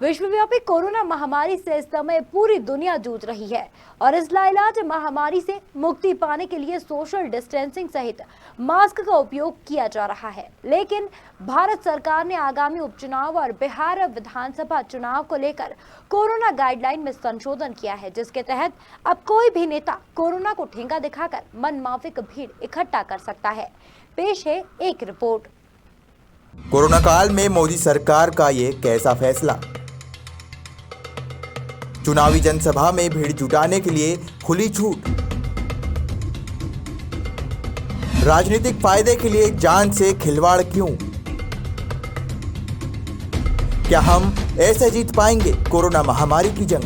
विश्वव्यापी कोरोना महामारी से इस समय पूरी दुनिया जूझ रही है और इस लाइलाज महामारी से मुक्ति पाने के लिए सोशल डिस्टेंसिंग सहित मास्क का उपयोग किया जा रहा है। लेकिन भारत सरकार ने आगामी उपचुनाव और बिहार विधानसभा चुनाव को लेकर कोरोना गाइडलाइन में संशोधन किया है, जिसके तहत अब कोई भी नेता कोरोना को ठेंगा दिखाकर मनमाफिक भीड़ इकट्ठा कर सकता है। पेश है एक रिपोर्ट। कोरोना काल में मोदी सरकार का ये कैसा फैसला। चुनावी जनसभा में भीड़ जुटाने के लिए खुली छूट। राजनीतिक फायदे के लिए जान से खिलवाड़ क्यों? क्या हम ऐसे जीत पाएंगे कोरोना महामारी की जंग?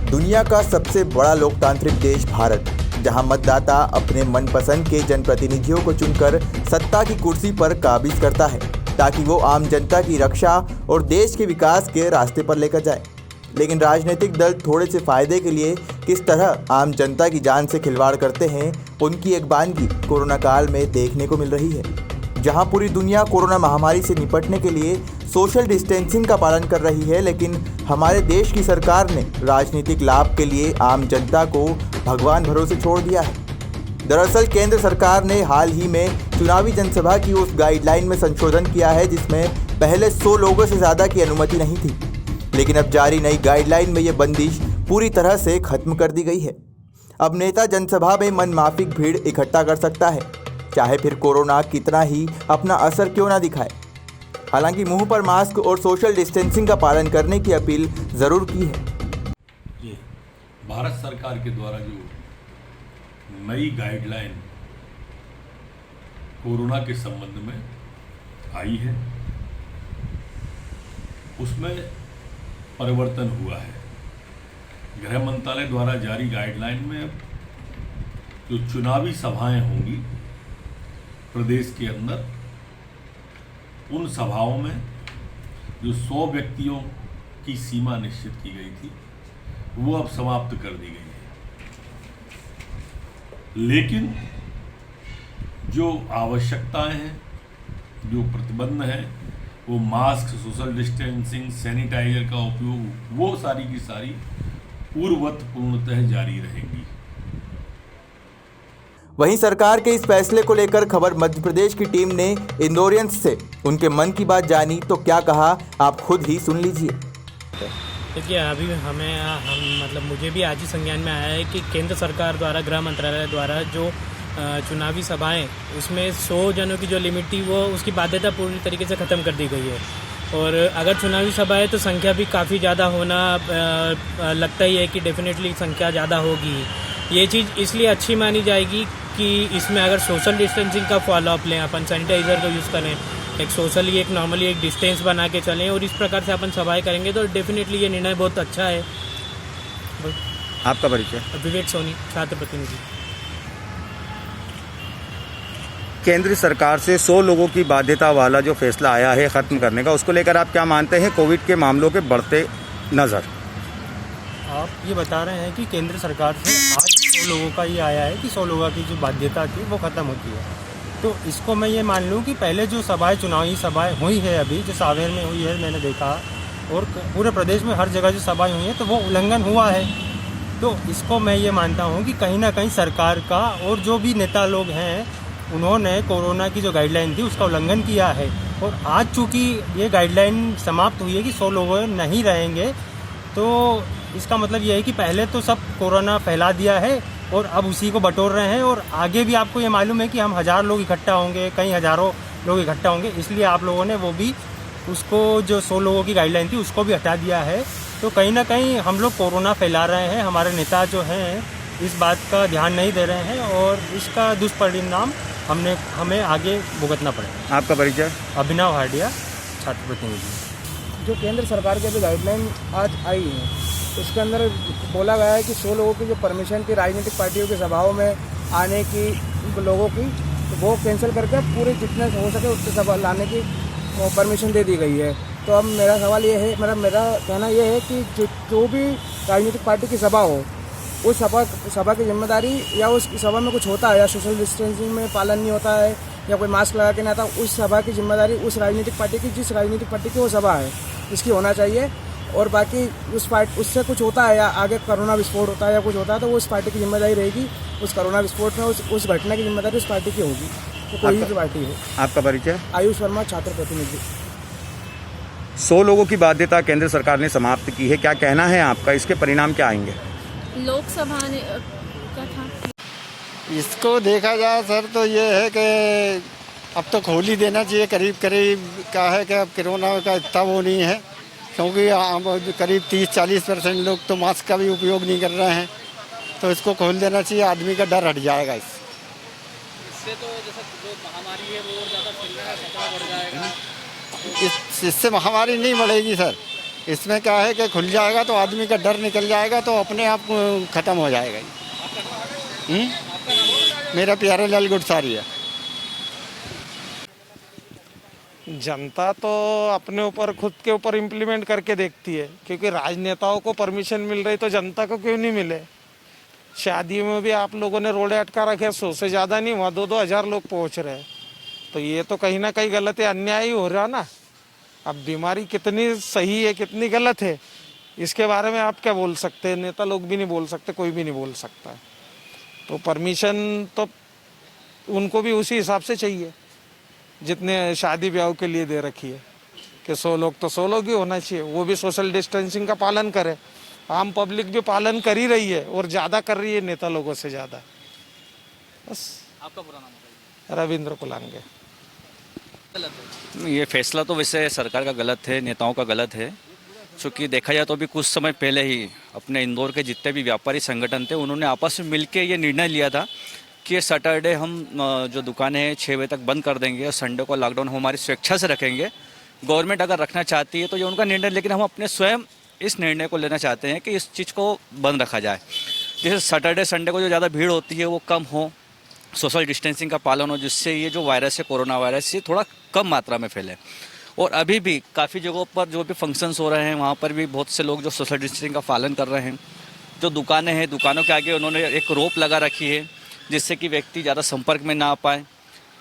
दुनिया का सबसे बड़ा लोकतांत्रिक देश भारत, जहां मतदाता अपने मनपसंद के जनप्रतिनिधियों को चुनकर सत्ता की कुर्सी पर काबिज करता है ताकि वो आम जनता की रक्षा और देश के विकास के रास्ते पर लेकर जाए। लेकिन राजनीतिक दल थोड़े से फायदे के लिए किस तरह आम जनता की जान से खिलवाड़ करते हैं, उनकी एक बानगी कोरोना काल में देखने को मिल रही है। जहां पूरी दुनिया कोरोना महामारी से निपटने के लिए सोशल डिस्टेंसिंग का पालन कर रही है, लेकिन हमारे देश की सरकार ने राजनीतिक लाभ के लिए आम जनता को भगवान भरोसे छोड़ दिया है। दरअसल केंद्र सरकार ने हाल ही में चुनावी जनसभा की उस गाइडलाइन में संशोधन किया है जिसमें पहले 100 लोगों से ज़्यादा की अनुमति नहीं थी, लेकिन अब जारी नई गाइडलाइन में यह बंदिश पूरी तरह से खत्म कर दी गई है। अब नेता जनसभा में मनमाफिक भीड़ इकट्ठा कर सकता है, चाहे फिर कोरोना कितना ही अपना असर क्यों ना दिखाए। हालांकि मुंह पर मास्क और सोशल डिस्टेंसिंग का पालन करने की अपील ज़रूर की है। ये भारत सरकार के द्वारा जो नई गाइडलाइन कोरोना के संबंध में आई है, उसमें परिवर्तन हुआ है। गृह मंत्रालय द्वारा जारी गाइडलाइन में जो चुनावी सभाएं होंगी प्रदेश के अंदर, उन सभाओं में जो 100 व्यक्तियों की सीमा निश्चित की गई थी वो अब समाप्त कर दी गई है। लेकिन जो आवश्यकताएं हैं, जो प्रतिबंध हैं, वो मास्क, सोशल डिस्टेंसिंग, सैनिटाइजर का उपयोग, वो सारी की सारी पूर्ववत पूर्णतः जारी रहेंगी। वहीं सरकार के इस फैसले को लेकर खबर मध्य प्रदेश की टीम ने इंदौरियंस से उनके मन की बात जानी, तो क्या कहा आप खुद ही सुन लीजिए। देखिए, अभी मुझे भी आज ही संज्ञान में आया है कि केंद्र सरकार द्वारा, गृह मंत्रालय द्वारा जो चुनावी सभाएं, उसमें 100 जनों की जो लिमिट थी वो उसकी बाध्यता पूरी तरीके से ख़त्म कर दी गई है। और अगर चुनावी सभाएं तो संख्या भी काफ़ी ज़्यादा होना लगता ही है कि डेफिनेटली संख्या ज़्यादा होगी। ये चीज़ इसलिए अच्छी मानी जाएगी कि इसमें अगर सोशल डिस्टेंसिंग का फॉलोअप लें, अपन सैनिटाइज़र का यूज़ करें, एक सोशली, एक नॉर्मली एक डिस्टेंस बना के चलें और इस प्रकार से अपन सभाएं करेंगे तो डेफिनेटली ये निर्णय बहुत अच्छा है। आपका परिचय? विवेक सोनी, छात्र प्रतिनिधि। केंद्र सरकार से 100 लोगों की बाध्यता वाला जो फैसला आया है ख़त्म करने का, उसको लेकर आप क्या मानते हैं कोविड के मामलों के बढ़ते नज़र? आप ये बता रहे हैं कि केंद्र सरकार से आज 100 लोगों का ये आया है कि 100 लोगों की जो बाध्यता थी वो ख़त्म होती है, तो इसको मैं ये मान लूँ कि पहले जो सभाएं, चुनावी सभाएं हुई है, अभी जो सावेर में हुई है मैंने देखा, और पूरे प्रदेश में हर जगह जो सभाएं हुई हैं तो वो उल्लंघन हुआ है। तो इसको मैं ये मानता हूँ कि कहीं ना कहीं सरकार का और जो भी नेता लोग हैं उन्होंने कोरोना की जो गाइडलाइन थी उसका उल्लंघन किया है। और आज चूँकि ये गाइडलाइन समाप्त हुई है कि 100 लोग नहीं रहेंगे, तो इसका मतलब ये है कि पहले तो सब कोरोना फैला दिया है और अब उसी को बटोर रहे हैं, और आगे भी आपको ये मालूम है कि हम 1000 लोग इकट्ठा होंगे, कई हज़ारों लोग इकट्ठा होंगे, इसलिए आप लोगों ने वो भी उसको जो 100 लोगों की गाइडलाइन थी उसको भी हटा दिया है। तो कहीं ना कहीं हम लोग कोरोना फैला रहे हैं, हमारे नेता जो हैं इस बात का ध्यान नहीं दे रहे हैं और इसका दुष्परिणाम हमें आगे भुगतना पड़ेगा। आपका परिचय? अभिनव हार्डिया, छात्र प्रतिनिधि। जो केंद्र सरकार की अभी गाइडलाइन आज आई है उसके अंदर बोला गया है कि 100 लोगों की जो परमिशन थी राजनीतिक पार्टियों की सभाओं में आने की लोगों की, तो वो कैंसिल करके पूरे जितने हो सके उतने सभा लाने की परमिशन दे दी गई है। तो अब मेरा सवाल ये है, मेरा कहना ये है कि जो भी राजनीतिक पार्टी की सभा हो, उस सभा की जिम्मेदारी या उस सभा में कुछ होता है या सोशल डिस्टेंसिंग में पालन नहीं होता है या कोई मास्क लगा के नहीं आता, उस सभा की जिम्मेदारी उस राजनीतिक पार्टी की, जिस राजनीतिक पार्टी की वो सभा है, इसकी होना चाहिए। और बाकी उससे कुछ होता है या आगे कोरोना विस्फोट होता है या कुछ होता है तो वो उस पार्टी की जिम्मेदारी रहेगी। उस कोरोना विस्फोट में उस घटना की जिम्मेदारी उस पार्टी की होगी, तो कोई भी पार्टी हो। आपका परिचय? आयुष वर्मा, छात्र प्रतिनिधि। 100 लोगों की बाध्यता केंद्र सरकार ने समाप्त की है, क्या कहना है आपका, इसके परिणाम क्या आएंगे? लोकसभा ने क्या था, इसको देखा जाए सर तो ये है कि अब तो खोल ही देना चाहिए। करीब करीब क्या है कि अब कोरोना का इतना वो नहीं है, क्योंकि अब करीब 30-40% लोग तो मास्क का भी उपयोग नहीं कर रहे हैं, तो इसको खोल देना चाहिए, आदमी का डर हट जाएगा इससे। तो जैसे जो महामारी है वो और ज़्यादा फैल रहा है, खतरा बढ़ जाएगा। इससे महामारी नहीं बढ़ेगी सर, इसमें क्या है कि खुल जाएगा तो आदमी का डर निकल जाएगा, तो अपने आप ख़त्म हो जाएगा। मेरा प्यारेलाल गुडसारी है। जनता तो अपने ऊपर खुद के ऊपर इम्प्लीमेंट करके देखती है, क्योंकि राजनेताओं को परमिशन मिल रही तो जनता को क्यों नहीं मिले। शादी में भी आप लोगों ने रोडे अटका रखे, 100 से ज़्यादा नहीं, वहाँ 2-2 हज़ार लोग पहुँच रहे हैं, तो ये तो कहीं ना कहीं गलत है, अन्याय ही हो रहा ना। अब बीमारी कितनी सही है कितनी गलत है इसके बारे में आप क्या बोल सकते हैं, नेता लोग भी नहीं बोल सकते, कोई भी नहीं बोल सकता। तो परमिशन तो उनको भी उसी हिसाब से चाहिए जितने शादी ब्याह के लिए दे रखी है कि 100 लोग तो 100 लोग ही होना चाहिए, वो भी सोशल डिस्टेंसिंग का पालन करे। आम पब्लिक भी पालन कर ही रही है और ज़्यादा कर रही है नेता लोगों से ज़्यादा। बस। आपका पूरा नाम बताइए? रविंद्र कुलांगे। ये फैसला तो वैसे सरकार का गलत है, नेताओं का गलत है, क्योंकि देखा जाए तो अभी कुछ समय पहले ही अपने इंदौर के जितने भी व्यापारी संगठन थे उन्होंने आपस में मिलकर ये निर्णय लिया था कि सैटरडे हम जो दुकानें हैं 6 बजे तक बंद कर देंगे और संडे को लॉकडाउन हम हमारी स्वेच्छा से रखेंगे। गवर्नमेंट अगर रखना चाहती है तो ये उनका निर्णय, लेकिन हम अपने स्वयं इस निर्णय को लेना चाहते हैं कि इस चीज़ को बंद रखा जाए। जैसे सैटरडे संडे को जो ज़्यादा भीड़ होती है वो कम हो, सोशल डिस्टेंसिंग का पालन हो, जिससे ये जो वायरस है कोरोना वायरस ये थोड़ा कम मात्रा में फैले। और अभी भी काफ़ी जगहों पर जो भी फंक्शंस हो रहे हैं वहाँ पर भी बहुत से लोग जो सोशल डिस्टेंसिंग का पालन कर रहे हैं। जो दुकानें हैं, दुकानों के आगे उन्होंने एक रोप लगा रखी है जिससे कि व्यक्ति ज़्यादा संपर्क में ना आ पाए।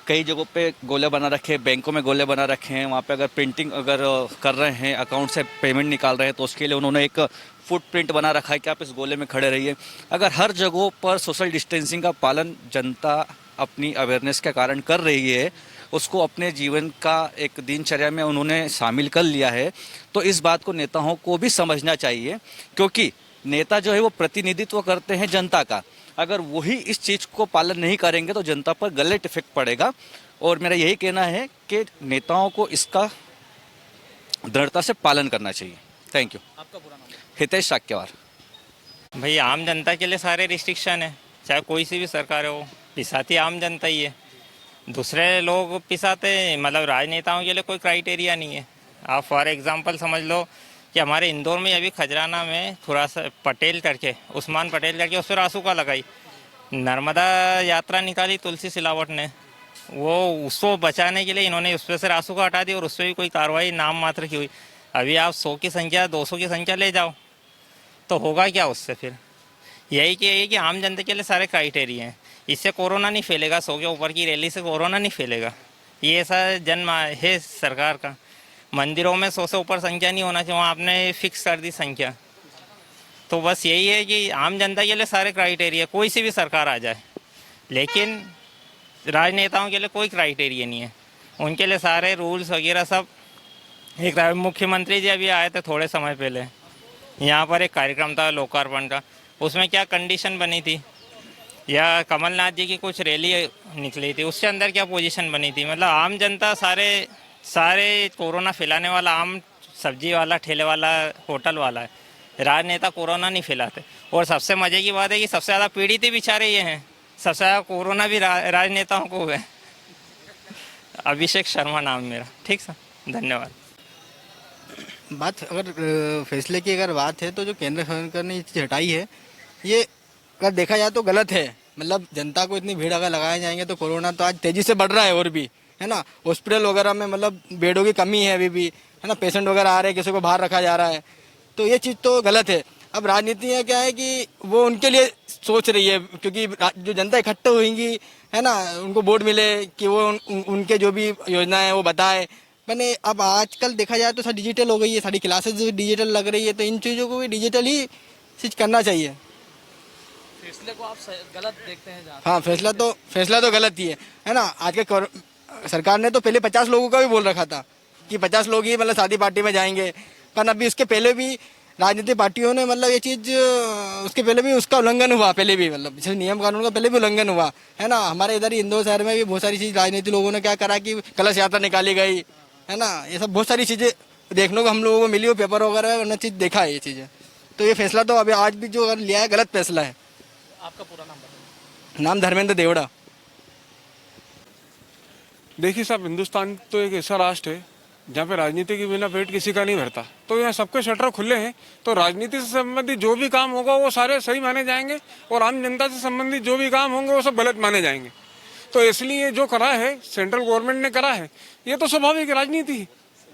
कई जगहों पे गोले बना रखे हैं, बैंकों में गोले बना रखे हैं, वहाँ पे अगर प्रिंटिंग अगर कर रहे हैं, अकाउंट से पेमेंट निकाल रहे हैं तो उसके लिए उन्होंने एक फुटप्रिंट बना रखा है कि आप इस गोले में खड़े रहिए। अगर हर जगहों पर सोशल डिस्टेंसिंग का पालन जनता अपनी अवेयरनेस के कारण कर रही है, उसको अपने जीवन का एक दिनचर्या में उन्होंने शामिल कर लिया है, तो इस बात को नेताओं को भी समझना चाहिए, क्योंकि नेता जो है वो प्रतिनिधित्व करते हैं जनता का। अगर वही इस चीज़ को पालन नहीं करेंगे तो जनता पर गलत इफेक्ट पड़ेगा। और मेरा यही कहना है कि नेताओं को इसका दृढ़ता से पालन करना चाहिए। Thank you. आपका पूरा नाम? हितेश साक्यवार। भाई आम जनता के लिए सारे रिस्ट्रिक्शन है, चाहे कोई सी भी सरकार हो, पिसाती आम जनता ही है। दूसरे लोग पिसाते, मतलब राजनेताओं के लिए कोई क्राइटेरिया नहीं है। आप फॉर एग्जांपल समझ लो कि हमारे इंदौर में अभी खजराना में थोड़ा सा पटेल करके, उस्मान पटेल करके, उस पर रासुका लगाई। नर्मदा यात्रा निकाली तुलसी सिलावट ने, वो उसको बचाने के लिए इन्होंने उस पर से रासुका हटा दी और उस पर भी कोई कार्रवाई नाम मात्र की हुई। अभी आप 100 की संख्या 200 की संख्या ले जाओ तो होगा क्या उससे? फिर यही कि आम जनता के लिए सारे क्राइटेरिया हैं, इससे कोरोना नहीं फैलेगा। 100 के ऊपर की रैली से कोरोना नहीं फैलेगा, ये ऐसा जन्म है सरकार का। मंदिरों में 100 से ऊपर संख्या नहीं होना चाहिए, वहाँ आपने फिक्स कर दी संख्या। तो बस यही है कि आम जनता के लिए सारे क्राइटेरिया, कोई सी भी सरकार आ जाए, लेकिन राजनेताओं के लिए कोई क्राइटेरिया नहीं है। उनके लिए सारे रूल्स वगैरह सब। एक मुख्यमंत्री जी अभी आए थे थोड़े समय पहले, यहाँ पर एक कार्यक्रम था लोकार्पण का, उसमें क्या कंडीशन बनी थी, या कमलनाथ जी की कुछ रैली निकली थी, उसके अंदर क्या पोजीशन बनी थी। मतलब आम जनता सारे कोरोना फैलाने वाला आम सब्जी वाला, ठेले वाला, होटल वाला है। राजनेता कोरोना नहीं फैलाते। और सबसे मजे की बात है कि सबसे ज़्यादा पीड़ित बेचारे ये हैं, सबसे ज़्यादा कोरोना भी राजनेताओं को हुआ है। अभिषेक शर्मा नाम मेरा। ठीक सर, धन्यवाद। बात अगर फैसले की अगर बात है तो जो केंद्र सरकार ने ये चीज़ हटाई है, ये अगर देखा जाए तो गलत है। मतलब जनता को इतनी भीड़ अगर लगाए जाएंगे तो कोरोना तो आज तेज़ी से बढ़ रहा है और भी, है ना। हॉस्पिटल वगैरह में मतलब बेडों की कमी है अभी भी, है ना। पेशेंट वगैरह आ रहे हैं, किसी को बाहर रखा जा रहा है, तो ये चीज़ तो गलत है। अब राजनीति है क्या है कि वो उनके लिए सोच रही है, क्योंकि जो जनता इकट्ठा होंगी, है ना, उनको वोट मिले कि वो उनके जो भी योजनाएं हैं वो बताए। मैंने अब आजकल देखा जाए तो सब डिजिटल हो गई है, सारी क्लासेस डिजिटल लग रही है, तो इन चीज़ों को भी डिजिटल ही चीज़ करना चाहिए। फैसले को आप गलत देखते हैं? हाँ, फैसला तो गलत ही है ना। आज के सरकार ने तो पहले 50 लोगों का भी बोल रखा था कि 50 लोग ही मतलब शादी पार्टी में जाएंगे, पर अभी उसके पहले भी राजनीतिक पार्टियों ने मतलब ये चीज़, उसके पहले भी उसका उल्लंघन हुआ, पहले भी मतलब नियम कानून का पहले भी उल्लंघन हुआ है ना। हमारे इधर ही इंदौर शहर में भी बहुत सारी चीज़ राजनीतिक लोगों ने क्या करा कि कलश यात्रा निकाली गई है ना, ये सब बहुत सारी चीज़ें देखने को हम लोगों को मिली हो, पेपर वगैरह में चीज़ देखा है ये चीज़ें। तो ये फैसला तो अभी आज भी जो अगर लिया है गलत फैसला है। आपका पूरा नाम बताइए। नाम धर्मेंद्र देवड़ा। देखिए साहब, हिंदुस्तान तो एक ऐसा राष्ट्र है जहाँ पे राजनीति के बिना पेट किसी का नहीं भरता। तो यहाँ सबके शटर खुले हैं, तो राजनीति से संबंधित जो भी काम होगा वो सारे सही माने जाएंगे और आम जनता से संबंधित जो भी काम होंगे वो सब गलत माने जाएंगे। तो इसलिए जो करा है सेंट्रल गवर्नमेंट ने करा है, ये तो स्वाभाविक राजनीति है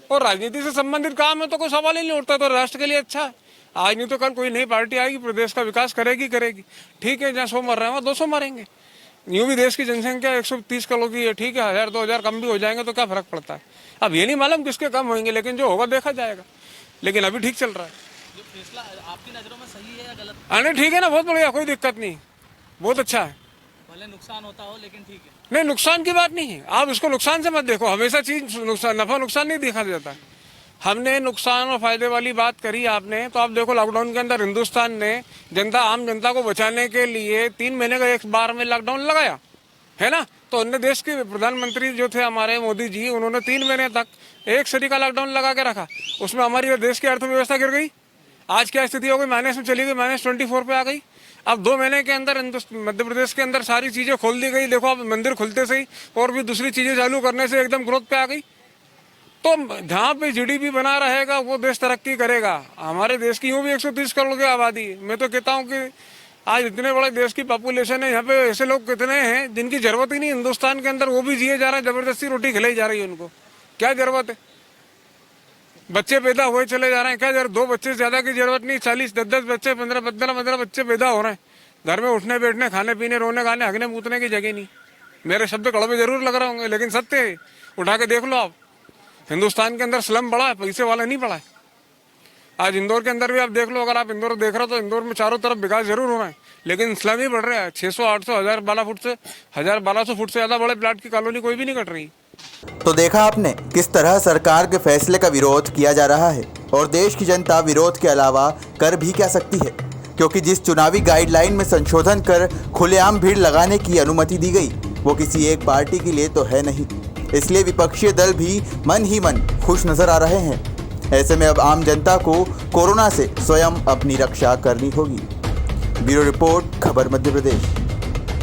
और राजनीति से संबंधित काम है तो कोई सवाल ही नहीं उठता। तो राष्ट्र के लिए अच्छा है। आज नहीं तो कल कोई नई पार्टी आएगी, प्रदेश का विकास करेगी। ठीक है, जहाँ 100 मर रहे हैं वहाँ 200 मरेंगे। यूँ भी देश की जनसंख्या 130 करोड़ की है, ठीक है, 1000-2000 कम भी हो जाएंगे तो क्या फर्क पड़ता है। अब ये नहीं मालूम किसके कम होंगे, लेकिन जो होगा देखा जाएगा। लेकिन अभी ठीक चल रहा है। जो फैसला आपकी नज़रों में सही है या गलत? अरे ठीक है ना, बहुत बढ़िया, कोई दिक्कत नहीं, बहुत अच्छा है। भले नुकसान होता हो लेकिन ठीक है। नहीं, नुकसान की बात नहीं है, आप इसको नुकसान से मत देखो। हमेशा चीज नफा नुकसान नहीं देखा जाता। हमने नुकसान और फायदे वाली बात करी आपने, तो आप देखो लॉकडाउन के अंदर हिंदुस्तान ने आम जनता को बचाने के लिए 3 महीने का एक बार में लॉकडाउन लगाया है ना। तो अन्य देश के प्रधानमंत्री जो थे हमारे मोदी जी, उन्होंने 3 महीने तक एक सदी का लॉकडाउन लगा के रखा। उसमें हमारी देश की अर्थव्यवस्था गिर गई। आज क्या स्थिति हो गई, माइनस में चली गई, -24 पे आ गई। अब 2 महीने के अंदर मध्य प्रदेश के अंदर सारी चीजें खोल दी गई। देखो अब मंदिर खुलते से ही और भी दूसरी चीजें चालू करने से एकदम ग्रोथ पे आ गई। तो जहाँ पे जीडीपी बना रहेगा वो देश तरक्की करेगा। हमारे देश की यूँ भी 130 करोड़ की आबादी है। मैं तो कहता हूँ कि आज इतने बड़े देश की पॉपुलेशन है, यहाँ पे ऐसे लोग कितने हैं जिनकी जरूरत ही नहीं हिंदुस्तान के अंदर, वो भी जिए जा रहे हैं, जबरदस्ती रोटी खिलाई जा रही है उनको। क्या जरूरत है? बच्चे पैदा हुए चले जा रहे हैं, क्या 2 बच्चे से ज्यादा की जरूरत नहीं, 40, 10 बच्चे, 15 बच्चे पैदा हो रहे हैं। घर में उठने बैठने, खाने पीने, रोने गाने, हगने मूतने की जगह नहीं। मेरे शब्द कड़वे जरूर लग रहे होंगे लेकिन सत्य है। उठा के देख लो आप, हिंदुस्तान के अंदर स्लम बड़ा है, पैसे वाला नहीं बड़ा है। आज इंदौर के अंदर भी आप देख लो, अगर आप इंदौर देख रहे हो तो इंदौर में चारों तरफ विकास जरूर हो रहा है लेकिन स्लम ही बढ़ रहा है। 600, 800, 1200 फुट से ज्यादा बड़े प्लाट की कॉलोनी कोई भी नहीं कट रही। तो देखा आपने किस तरह सरकार के फैसले का विरोध किया जा रहा है और देश की जनता विरोध के अलावा कर भी क्या सकती है, क्योंकि जिस चुनावी गाइडलाइन में संशोधन कर खुलेआम भीड़ लगाने की अनुमति दी गई वो किसी एक पार्टी के लिए तो है नहीं। इसलिए विपक्षी दल भी मन ही मन खुश नजर आ रहे हैं। ऐसे में अब आम जनता को कोरोना से स्वयं अपनी रक्षा करनी होगी। ब्यूरो रिपोर्ट, खबर मध्य प्रदेश।